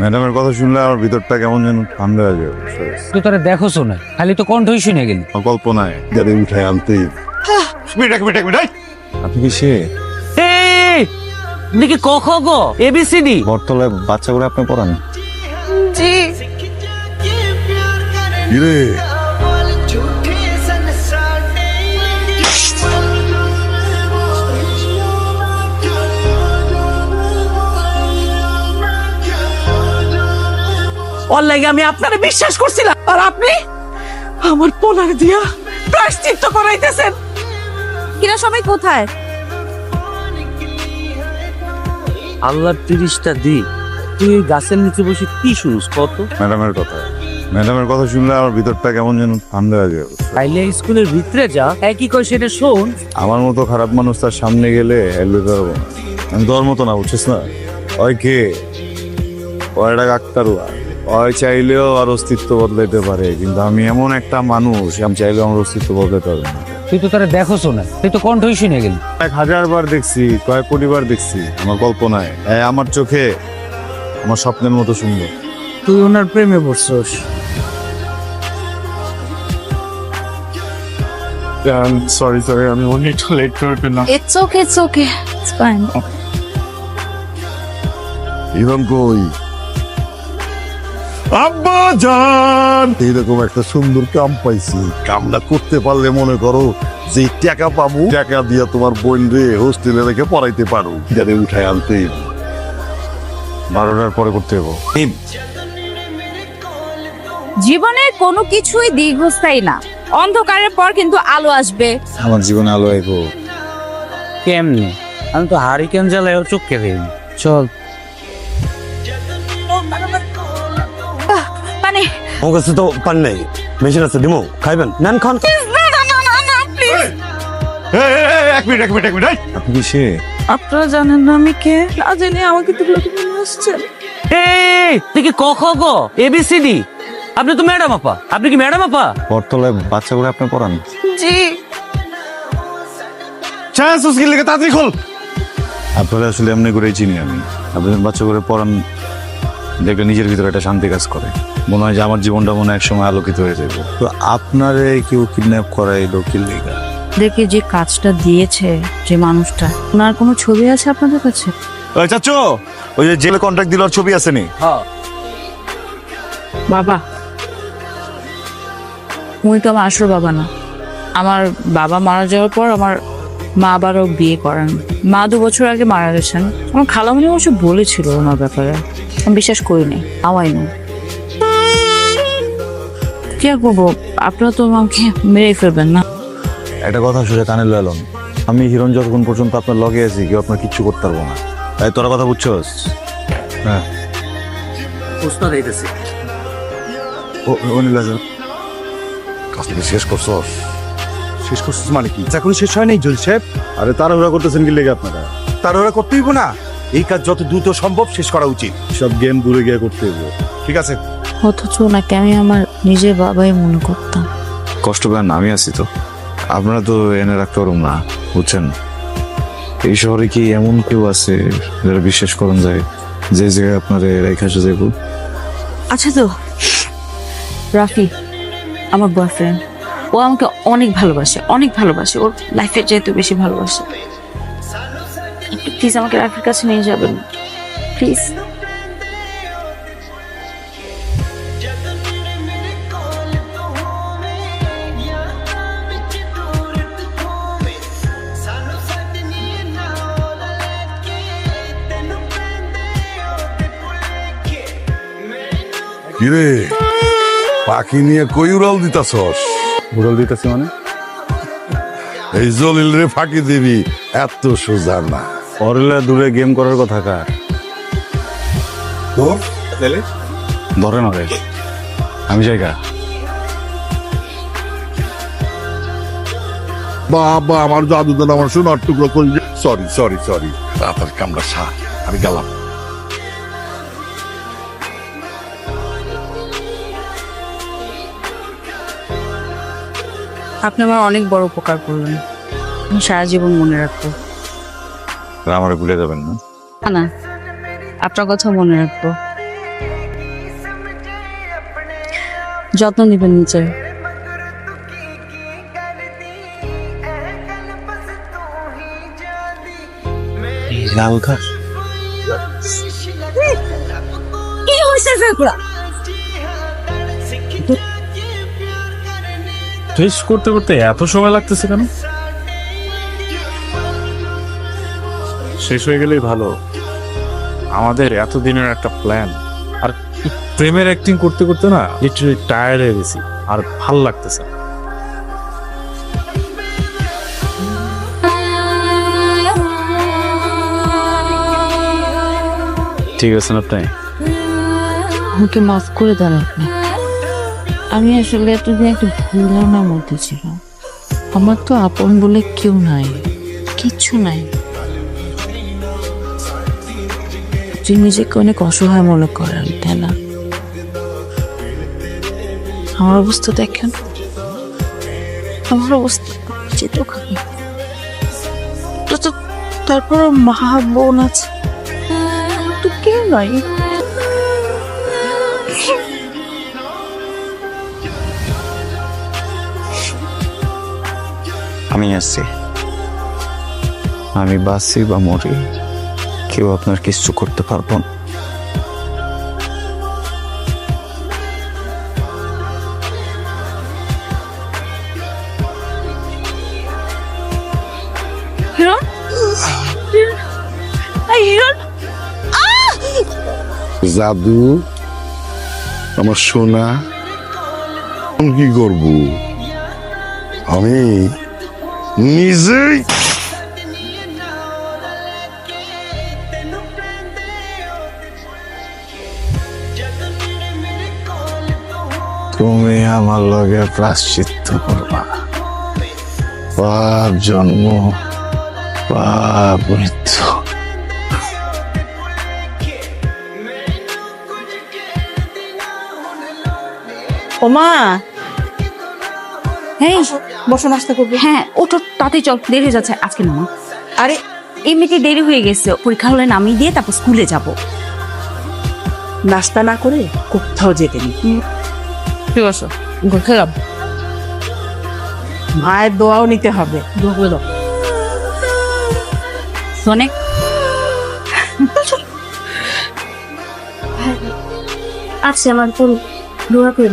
ম্যাডামের কথা শুনলে আমার ভিতরটা কেমন যেন ঠান্ডা হয়ে যাবে। তুই তোরা দেখো শোনা, খালি তো কণ্ঠই শুনে গেলি। কল্পনায় গাড়ি উঠায় আনতে। আপনি কি সে দেখি ক খ গ এবিসিডি বটতলায় বাচ্চাগুলো আপনি পড়ান? জি। কিরে ওর লাগে আমি আপনারে বিশ্বাস করছিলাম, আর আপনি আমার পোলার দিয়া প্রায়শ্চিত্ত করাইতেছেন। কিরা সবাই কোথায়? আল্লাহর 30টা দিন তুই এই গাছের নিচে বসে কি শুনিস কত? ম্যাডামের কথা শুনলে আমার ভিতরটা কেমন যেন ঠান্ডা হয়ে যাবে। তাইলে স্কুলের ভিতরে যা, একই কই সেটা শোন। আমার মতো খারাপ মানুষ তার সামনে গেলে হেলবে পারবো না। আমি তোর মতো না, বুঝছিস না? ওই কে ওইটা ডাক্তারুয়া, ওই চাইলেও আর অস্তিত্ব বদলাইতে পারে, কিন্তু আমি এমন একটা মানুষ, আমি চাইলেও আমার অস্তিত্ব বদলাইতে পারবো না। তুই তো তারা দেখো শোনা, তুই তো কণ্ঠই শুনে গেলি। 1000 বার দেখছি, কয়েক কোটি বার দেখছি আমার কল্পনায়, আমার চোখে আমার স্বপ্নের মতো সুন্দর। তুই ওনার প্রেমে পড়ছস। সরি আমি অনেক লেট করে ফেললাম। It's okay, it's okay, it's fine. Irom কই? আব্বা জান, এইরকম একটা সুন্দর কাম পাইছি। কামটা করতে পারলে মনে করো যে টাকা পাবো, টাকা দিয়া তোমার বোন রে হোস্টেলে রেখে পড়াইতে পারো। গাড়ি উঠায় আনতে 12টার পরে করতে হবো। জীবনে কোনো কিছুই দীর্ঘস্থায়ী না, অন্ধকারের পর কিন্তু আলো আসবে। আমার জীবনে আলো আইবো কেমনে? আমি তো হারিকেন জ্বালায়ও চোখকে দেইনি। চল। মানে আমার কাছে তো পান নেই, মেশিন আছে, দিমো খাইবেন? নেন খান। এক মিনিট আপনি কি সে? আপনারা জানেন না আমি কে? না জেনে আমাকে তো নিয়ে আসছেন। এই দেখি ক খ গ এবিসিডি। আপনি তো ম্যাডাম আপা, আপনি কি ম্যাডাম আপা? বটতলায় বাচ্চাগুলো আপনি পড়ান? জি। তাড়াতাড়ি খোল। আপনারা আসলে এমনি করেই চিনি আমি। আপনি বাচ্চা করে পড়ান দেখলে নিজের ভিতরে একটা শান্তি কাজ করে, মনে হয় যে আমার জীবনটা মনে হয় একসময় আলোকিত হয়ে যাবে। তো আপনারে কেউ কিডন্যাপ করাইলো কি লেগা? দেখি যে কাজটা দিয়েছে যে মানুষটা, ওনার কোনো ছবি আছে আপনাদের কাছে? ওই চাচু, ওই যে জেলে কন্ট্রাক্ট দিল ওর ছবি আছে নি? হ্যাঁ। বাবা, উনি তো আমার আসল বাবা না। আমার বাবা মারা যাওয়ার পর আমার মা আবারও বিয়ে করেন। মা 2 বছর আগে মারা গেছেন। আমার খালামণি অবশ্য বলেছিল ওনার ব্যাপারে, আমি বিশ্বাস করিনি। আওয়াই না, কি আর করবো, আপনারা তো আমাকে মেরে ফেলবেন না। একটা কথা শুনে কানে লইলাম, আমি হিরণ যতক্ষণ পর্যন্ত আপনার লগে আছি কেউ আপনার কিচ্ছু করতে পারবো না। তাই তোরা কথা বুঝছস? হ্যাঁ, প্রশ্ন দিতেছি। কাজটা শেষ করছস? শেষ করছিস মানে কি? এখন শেষ হয় নাই জল সাহেব। আরে তাড়াহুড়া করতেছেন কি লেগে আপনারা? তার ওরা করতে হইব না, এই কাজ যত দ্রুত সম্ভব শেষ করা উচিত। সব গেম দূরে গিয়ে করতে হইব। ঠিক আছে? অথচ ওনাকে আমি আমার নিজের বাবাই মনে করতাম। কষ্ট পেন না, আমি আছি তো। আপনারা তো এনে রাখতে পারুন না, বুঝছেন? এই শহরে কি এমন কেউ আছে যারা বিশ্বাস করুন যায় যে জায়গায় আপনার রেখা যাইব? আচ্ছা তো রাফি আমার বয়ফ্রেন্ড, ও আমাকে অনেক ভালোবাসে, অনেক ভালোবাসে, ওর লাইফের যেহেতু বেশি ভালোবাসে। প্লিজ আমাকে রাফির কাছে নিয়ে যাবেন, প্লিজ। কিরে পাখি নিয়ে কই উড়াল দিতাছস? উড়াল দিতেছি মানে? এই জলিল রে ফাঁকি দিবি এত সোজা না। অরেলা দূরে গেম করার কথা কার? তোর ধরেন ওরে, আমি জায়গা। বাবা আমার জাদু দাদা আমার সোনার টুকরো করি। সরি সরি সরি, তাড়াতাড়ি কামড়া সার, আমি গেলাম। আপনি আমার অনেক বড় উপকার করলেন, আমি সারা জীবন মনে রাখবো। আমার ভুলে যাবেন না। না আপনার কথা মনে রাখবো, যত্ন নেবেন নিজের। লাল ঘাস কি হয়েছে ফেকুড়া? টেস্ট করতে করতে এত সময় লাগতেছে কেন? শেষ হয়ে গেলেই ভালো। আমাদের এতদিনের একটা প্ল্যান, আর প্রেমের অ্যাক্টিং করতে করতে না লিটারালি টায়ার্ড হয়ে গেছি, আর ভাল লাগতেছে না। ঠিক আছেন আপনি? আমাকে মাফ করে দেন আপনি। আমি আসলে এতদিন একটা ভুল ধারণার মধ্যে ছিলাম। আমার তো আপন বলে কেউ নাই, কিচ্ছু নাই। তুই নিজেকে অনেক অসহায় মনে করেন, তাই না? আমার অবস্থা দেখেন, আমার অবস্থা যেতেও খাবে। তারপর মা বোন আছে, তো কেউ নাই। আমি আছি, আমি বাঁচি বা মরি, কেউ আপনার কিছু করতে পারবো না। হিরণ, এই হিরণ, জাদু আমার সোনা, আমি কি করব? আমি নিজেই তুমি আমার লগে প্রায়শ্চিত্ত করবা, পাপ জন্ম পাপ মৃত্যু। ওমা, এই বসো, নাস্তা করবে। হ্যাঁ ওটা তাতেই চল, দেরি হয়ে যাচ্ছে আজকে না। আরে এমনিতে দেরি হয়ে গেছে, পরীক্ষা হলে নামিয়ে দিয়ে তারপর স্কুলে যাব। নাস্তা না করে কোথাও যেতে নেই। ঠিক আছে, খেলাম। মায়ের দোয়াও নিতে হবে। শোনে আচ্ছা, আমার দোয়া করে